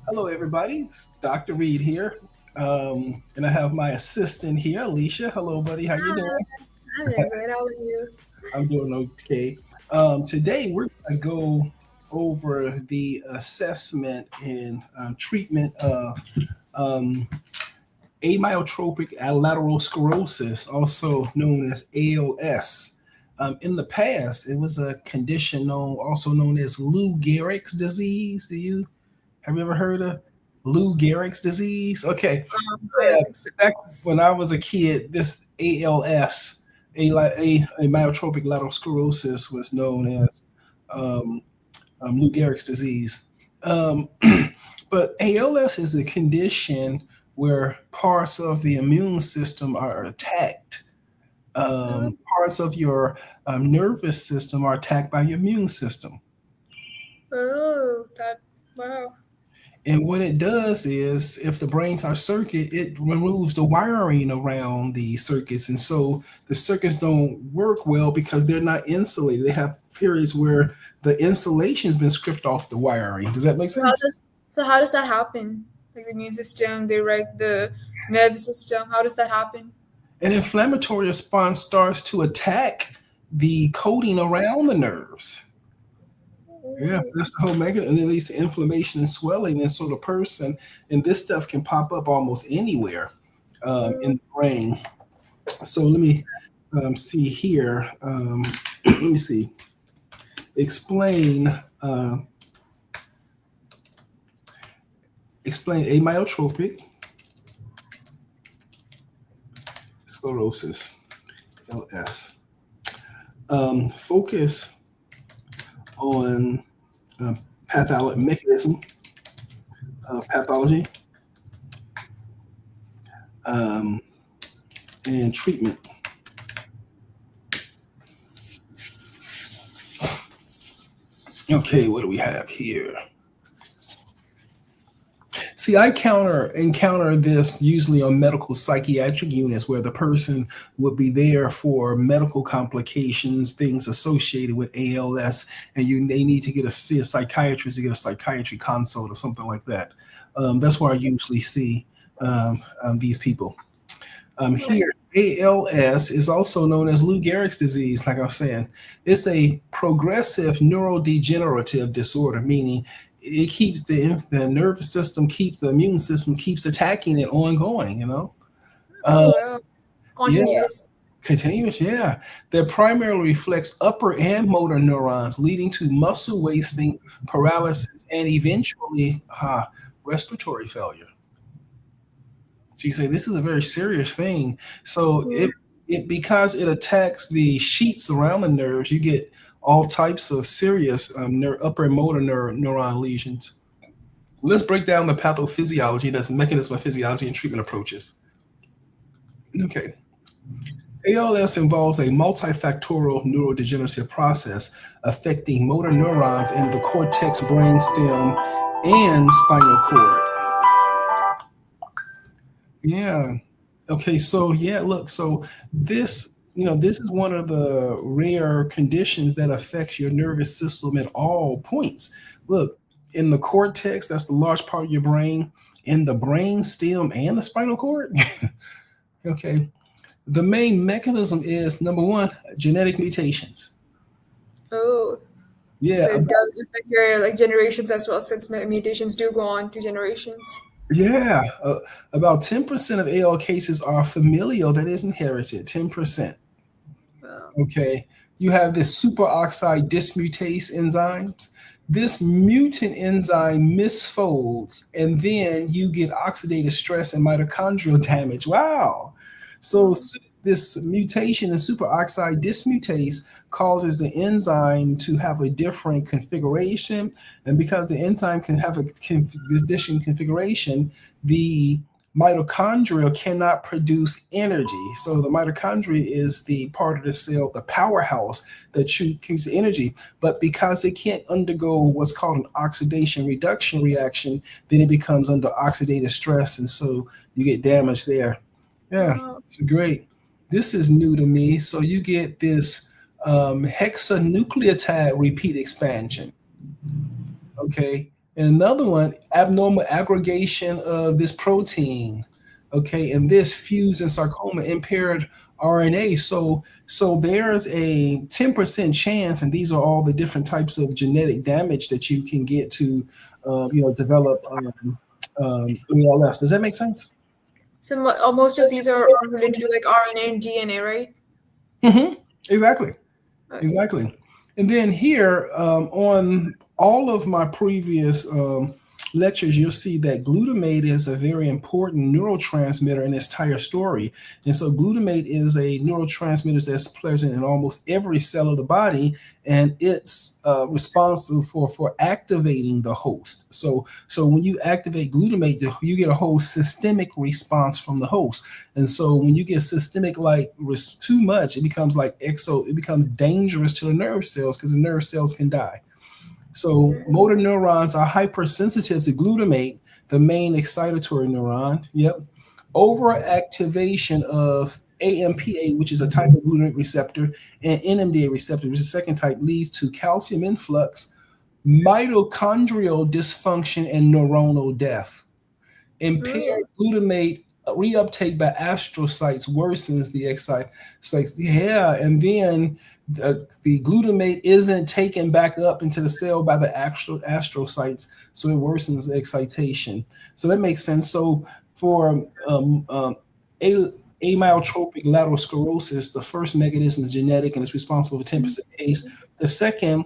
Hello, everybody. It's Dr. Reed here, and I have my assistant here, Alicia. Hello, buddy. How you Hi, doing? I'm doing great. How are you? I'm doing okay. Today, we're going to go over the assessment and treatment of um, amyotrophic lateral sclerosis, also known as ALS. In the past, it was a condition also known as Lou Gehrig's disease. Have you ever heard of Lou Gehrig's disease? Okay, I yeah, don't think so. back when I was a kid, this ALS, a myotropic lateral sclerosis, was known as um, Lou Gehrig's disease. Um, but ALS is a condition where parts of the immune system are attacked. Oh, Parts of your nervous system are attacked by your immune system. that, wow. And what it does is, if the brains are circuit, it removes the wiring around the circuits. And so the circuits don't work well because they're not insulated. They have periods where the insulation's been stripped off the wiring. Does that make So how sense? does so how does that happen? Like the immune system, the nervous system. How does that happen? An inflammatory response starts to attack the coating around the nerves. Yeah, Oh, that's the whole mechanism. And it leads to inflammation and swelling. And so the person, and this stuff can pop up almost anywhere oh, in the brain. So let me see here. Let me see. Explain explain amyotrophic sclerosis (ALS). Focus on mechanism of pathology um, and treatment. Okay, what do we have here? See, I encounter this usually on medical psychiatric units where the person would be there for medical complications, things associated with ALS, and they need to see a psychiatrist to get a psychiatry consult or something like that. That's where I usually see these people. oh, Here, ALS is also known as Lou Gehrig's disease, like I was saying. It's a progressive neurodegenerative disorder, meaning it keeps the nervous system, keeps the immune system, keeps attacking it ongoing. Uh, oh, wow. yeah, Continuous. continuous, yeah. That primarily reflects upper and motor neurons, leading to muscle wasting, paralysis, and eventually respiratory failure. So you say this is a very serious thing. So Mm. it because it attacks the sheets around the nerves, you get all types of serious upper motor neuron lesions. Let's break down the pathophysiology, that's the mechanism of physiology and treatment approaches. Okay. ALS involves a multifactorial neurodegenerative process affecting motor neurons in the cortex, brainstem, and spinal cord. Yeah. Okay. So yeah, look. So this is one of the rare conditions that affects your nervous system at all points. Look, in the cortex, that's the large part of your brain, in the brain stem and the spinal cord. Okay. The main mechanism is number one, genetic mutations. Oh, so Yeah, it does affect your like generations as well, since mutations do go on to generations. yeah. About 10% of AL cases are familial, that is inherited. 10%. Wow. Okay, you have this superoxide dismutase enzymes. This mutant enzyme misfolds, and then you get oxidative stress and mitochondrial damage. Wow. So Mm. this mutation in superoxide dismutase causes the enzyme to have a different configuration, and because the enzyme can have a different configuration, the mitochondria cannot produce energy. So the mitochondria is the part of the cell, the powerhouse that keeps the energy. But because it can't undergo what's called an oxidation reduction reaction, then it becomes under oxidative stress, and so you get damage there. Yeah, Wow. it's great. This is new to me. So you get this hexanucleotide repeat expansion. Okay. And another one, abnormal aggregation of this protein. Okay. And this fused in sarcoma impaired RNA. So there's a 10% chance, and these are all the different types of genetic damage that you can get to, develop ALS. Does that make sense? So most of these are related to like RNA and DNA, right? Hmm. Exactly. Okay. Exactly. And then here on all of my previous lectures, you'll see that glutamate is a very important neurotransmitter in this entire story. And so glutamate is a neurotransmitter that's present in almost every cell of the body, and it's responsible for activating the host. So when you activate glutamate, you get a whole systemic response from the host. And so when you get systemic too much, it becomes it becomes dangerous to the nerve cells because the nerve cells can die. So motor neurons are hypersensitive to glutamate, the main excitatory neuron. Yep. Overactivation of AMPA, which is a type of glutamate receptor, and NMDA receptor, which is the second type, leads to calcium influx, mitochondrial dysfunction, and neuronal death. Impaired Oh, glutamate reuptake by astrocytes worsens the excites. Yeah, and then the glutamate isn't taken back up into the cell by the astrocytes, so it worsens the excitation. So that makes sense. So for amyotrophic lateral sclerosis, the first mechanism is genetic and it's responsible for 10% case. The second,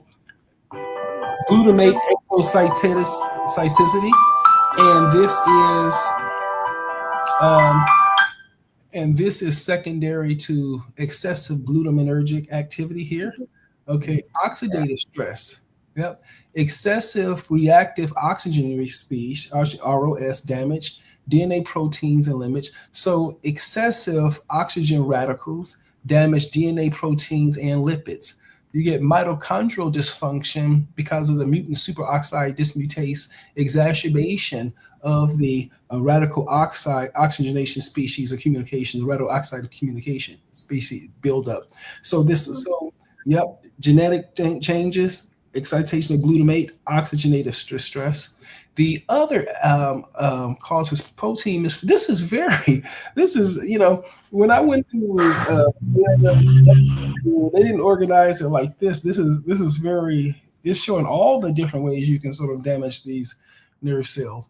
yes. glutamate exocyticity, and um, this is secondary to excessive glutaminergic activity here. Okay, Yeah. oxidative stress. Yep, excessive reactive oxygen species (ROS) damage DNA proteins and lineage. So excessive oxygen radicals damage DNA proteins and lipids. You get mitochondrial dysfunction because of the mutant superoxide dismutase exacerbation of the radical oxide oxygenation species of communication, the radical oxide of communication species buildup. Yep, genetic changes, excitation of glutamate, oxygenative stress. The other causes protein this is, when I went through, they didn't organize it like this. This is it's showing all the different ways you can sort of damage these nerve cells.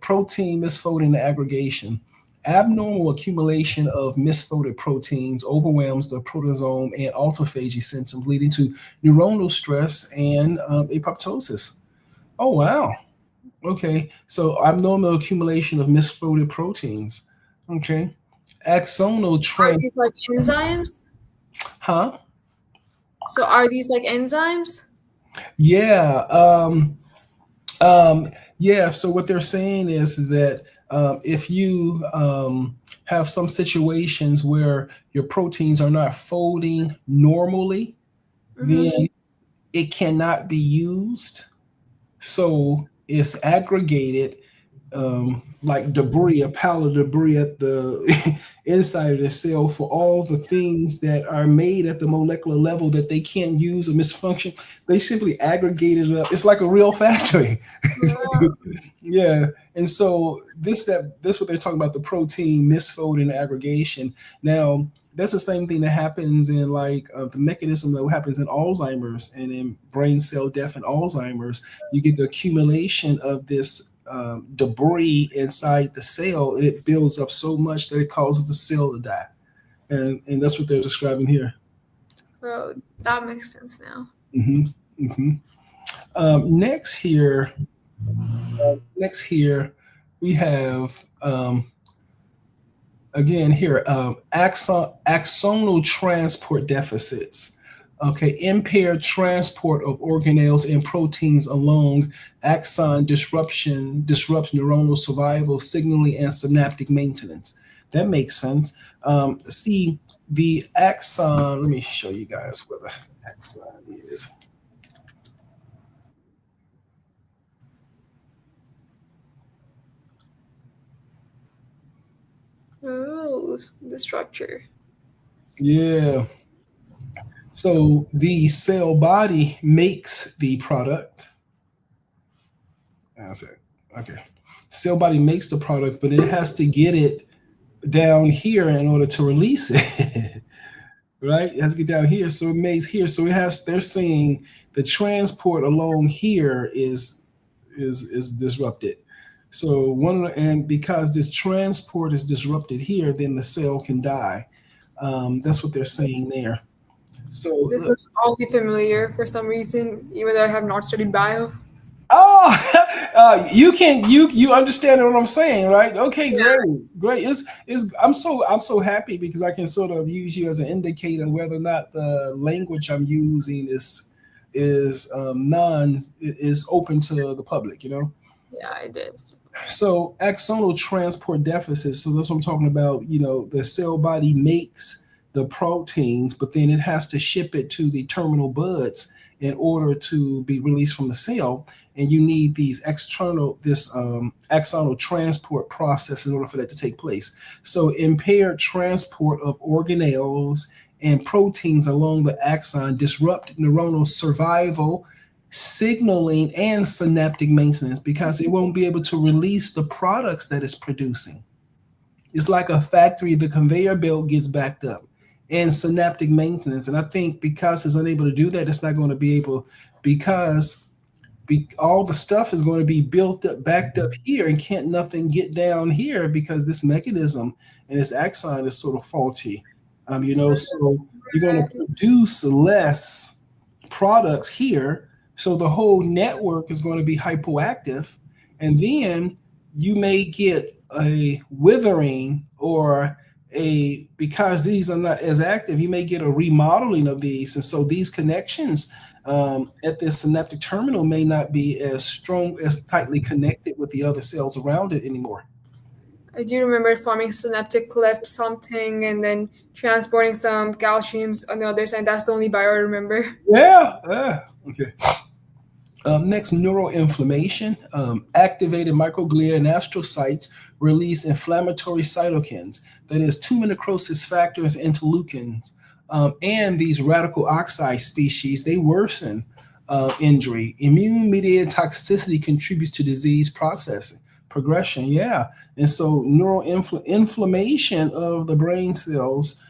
Protein misfolding and aggregation. Abnormal accumulation of misfolded proteins overwhelms the proteasome and autophagy symptoms, leading to neuronal stress and apoptosis. Oh, wow. Okay. So abnormal accumulation of misfolded proteins. Okay. Axonal Are trend. these like enzymes? Huh? So are these like enzymes? Yeah. Yeah. So what they're saying is that if you have some situations where your proteins are not folding normally, Mm-hmm. then it cannot be used. So it's aggregated like debris, a pile of debris at the inside of the cell for all the things that are made at the molecular level that they can't use or misfunction. They simply aggregate it up. It's like a real factory. Wow. Yeah. And so this what they're talking about, the protein misfolding and aggregation. Now, that's the same thing that happens in the mechanism that happens in Alzheimer's and in brain cell death and Alzheimer's. You get the accumulation of this debris inside the cell, and it builds up so much that it causes the cell to die. And that's what they're describing here. Bro, that makes sense now. Hmm. Hmm. Next here, we have again here axonal transport deficits. Okay, impaired transport of organelles and proteins along axon disruption disrupts neuronal survival, signaling, and synaptic maintenance. That makes sense. See the axon. Let me show you guys what the axon is. Oh, the structure. Yeah. So the cell body makes the product. That's it. Okay. Cell body makes the product, but it has to get it down here in order to release it. Right? It has to get down here. So it makes here. So it has, they're saying the transport along here is disrupted. So and because this transport is disrupted here, then the cell can die. That's what they're saying there. So This was only familiar for some reason, even though I have not studied bio. oh, you can you understand what I'm saying, right? Okay, Yeah. great. It's I'm so happy because I can sort of use you as an indicator whether or not the language I'm using is open to the public, you know. Yeah, it is. So axonal transport deficits. So that's what I'm talking about. You know, the cell body makes the proteins, but then it has to ship it to the terminal buds in order to be released from the cell. And you need this axonal transport process in order for that to take place. So impaired transport of organelles and proteins along the axon disrupt neuronal survival, signaling, and synaptic maintenance because it won't be able to release the products that it's producing. It's like a factory, the conveyor belt gets backed up, and synaptic maintenance. And I think because it's unable to do that, it's not going to be able, because all the stuff is going to be built up, backed up here, and can't nothing get down here because this mechanism and this axon is sort of faulty. You know, so you're going to produce less products here. So the whole network is going to be hypoactive. And then you may get a withering or because these are not as active, you may get a remodeling of these. And so these connections at the synaptic terminal may not be as strong, as tightly connected with the other cells around it anymore. I do remember forming synaptic cleft something and then transporting some calciums on the other side. That's the only bio I remember. Yeah. Okay. Next, neuroinflammation. Activated microglia and astrocytes release inflammatory cytokines, that is, tumor necrosis factors, interleukins, and these radical oxide species. They worsen injury. Immune-mediated toxicity contributes to disease processing, progression. Yeah, and so neuroinflammation of the brain cells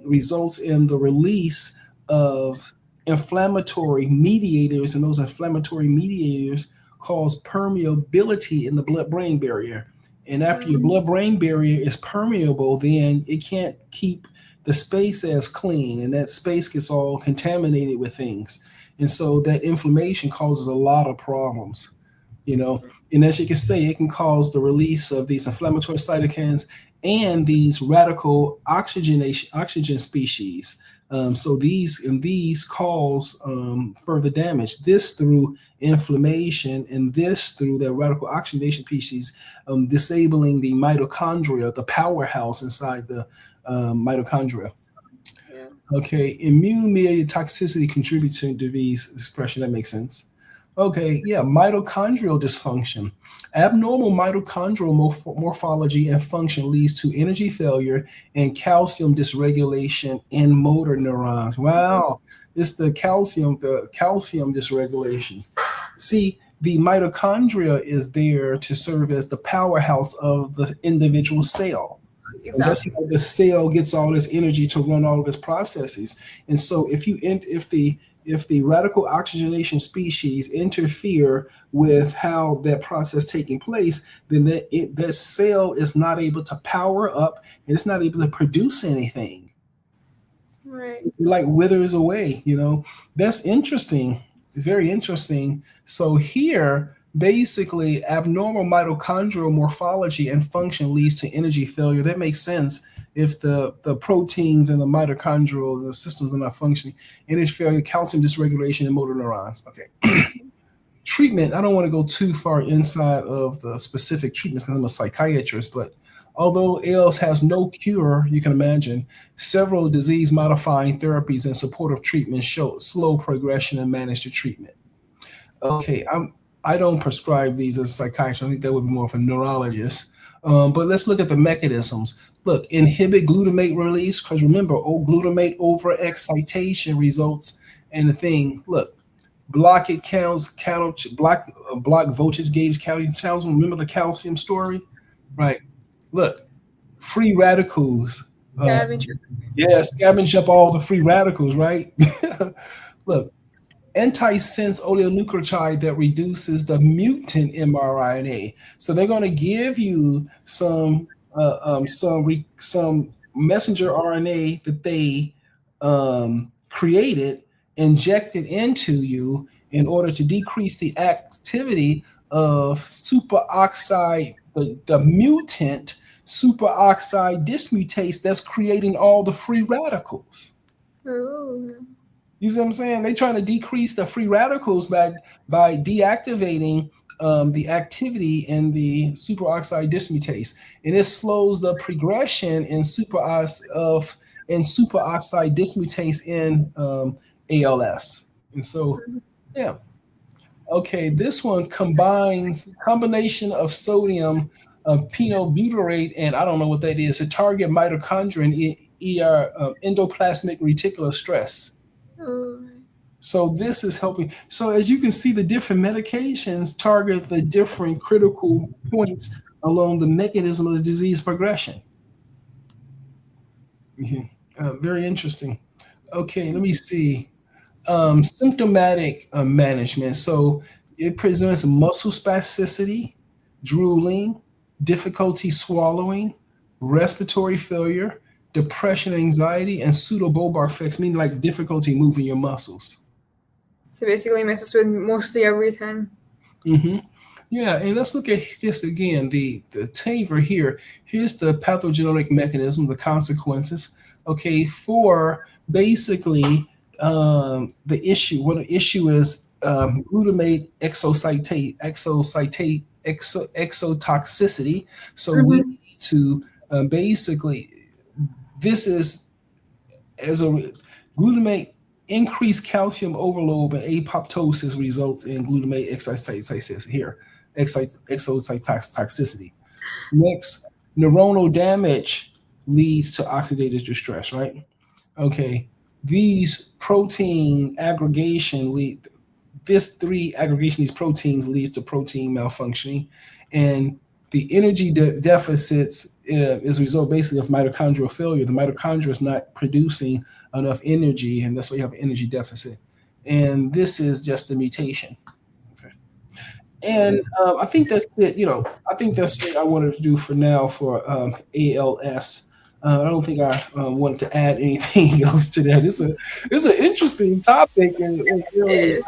results in the release of inflammatory mediators, and those inflammatory mediators cause permeability in the blood-brain barrier. And after your blood-brain barrier is permeable, then it can't keep the space as clean, and that space gets all contaminated with things. And so that inflammation causes a lot of problems, you know. And as you can say, it can cause the release of these inflammatory cytokines and these radical oxygen species. So these cause further damage. This through inflammation, and this through the radical oxidation species, disabling the mitochondria, the powerhouse inside the mitochondria. Yeah. Okay, immune-mediated toxicity contributes to disease expression. That makes sense. Okay, yeah, mitochondrial dysfunction. Abnormal mitochondrial morphology and function leads to energy failure and calcium dysregulation in motor neurons. Wow, it's the calcium dysregulation. See, the mitochondria is there to serve as the powerhouse of the individual cell. And that's Exactly. how the cell gets all this energy to run all of its processes. And so if the radical oxygenation species interfere with how that process taking place, then that cell is not able to power up, and it's not able to produce anything. Right. It like withers away, you know. That's interesting. It's very interesting. So here, basically, abnormal mitochondrial morphology and function leads to energy failure. That makes sense. If the proteins and the mitochondrial the systems are not functioning, energy failure, calcium dysregulation, and motor neurons. Okay. Treatment. I don't want to go too far inside of the specific treatments because I'm a psychiatrist, but although ALS has no cure, you can imagine, several disease-modifying therapies and supportive treatments show slow progression and manage the treatment. Okay, I don't prescribe these as a psychiatrist. I think that would be more of a neurologist. But let's look at the mechanisms. Look, inhibit glutamate release, because remember, glutamate overexcitation results in the thing. Look, block it counts, block voltage gauge calcium channels. Remember the calcium story, right? Look, free radicals. Uh, Scavenger. yeah, scavenge up all the free radicals, right? Look, antisense oligonucleotide that reduces the mutant mRNA. So they're going to give you some messenger RNA that they created, injected into you in order to decrease the activity of superoxide, the mutant superoxide dismutase that's creating all the free radicals. Oh. You see what I'm saying? They're trying to decrease the free radicals by deactivating the activity in the superoxide dismutase, and it slows the progression in superoxide dismutase in ALS. And so, yeah, okay, this one combines combination of sodium phenylbutyrate and I don't know what that is to target mitochondrial endoplasmic reticular stress. Oh. So this is helping. So as you can see, the different medications target the different critical points along the mechanism of the disease progression. Mhm. Very interesting. Okay, let me see. Symptomatic management. So it presents muscle spasticity, drooling, difficulty swallowing, respiratory failure, depression, anxiety, and pseudobulbar effects, meaning like difficulty moving your muscles. So basically messes with mostly everything. Hmm. Yeah, and let's look at this again. The TAVR here. Here's the pathogenic mechanism, the consequences. Okay, for basically the issue. What the issue is glutamate exotoxicity. So we Mm-hmm. need to basically this is as a glutamate increased calcium overload and apoptosis results in glutamate exocytosis here, exocytotoxicity. Next, neuronal damage leads to oxidative distress, right? Okay, these protein aggregation lead this three aggregation of these proteins leads to protein malfunctioning, and the energy deficits is a result basically of mitochondrial failure. The mitochondria is not producing enough energy, and that's why you have an energy deficit. And this is just a mutation. Okay. And I think that's it. I think that's it I wanted to do for now for ALS. I don't think I wanted to add anything else to that. It's an interesting topic and really Is.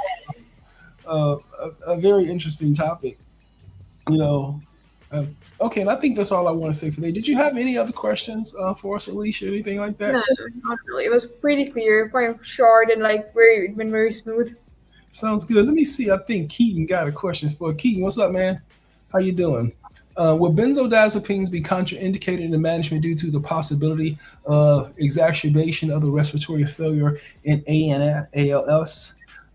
a very interesting topic. You know, okay, and I think that's all I want to say for today. Did you have any other questions for us, Alicia? Anything like that? No, not really. It was pretty clear, quite short, and like very smooth. Sounds good. Let me see. I think Keaton got a question for Keaton. What's up, man? How you doing? Will benzodiazepines be contraindicated in the management due to the possibility of exacerbation of the respiratory failure in ALS?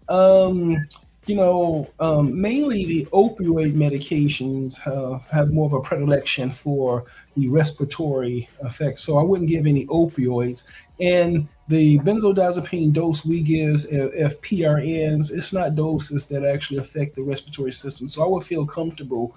Um, mainly the opioid medications have more of a predilection for the respiratory effects. So I wouldn't give any opioids. And the benzodiazepine dose we give if PRNs, it's not doses that actually affect the respiratory system. So I would feel comfortable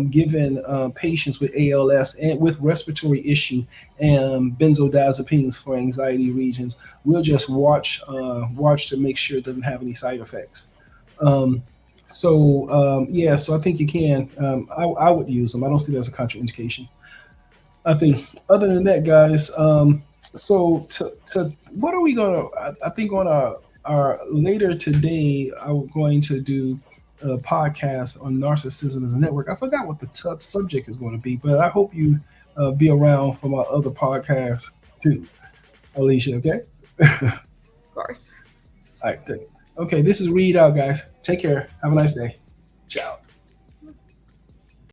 giving patients with ALS and with respiratory issue and benzodiazepines for anxiety regions. We'll just watch to make sure it doesn't have any side effects. Um, yeah, so I think you can. I would use them. I don't see that as a contraindication. I think other than that, guys. So to what are we gonna? I think on our later today, I'm going to do a podcast on narcissism as a network. I forgot what the top subject is going to be, but I hope you be around for my other podcast too, Alicia. Okay. Of course. All right. Okay. This is Reed out, guys. Take care. Have a nice day. Ciao.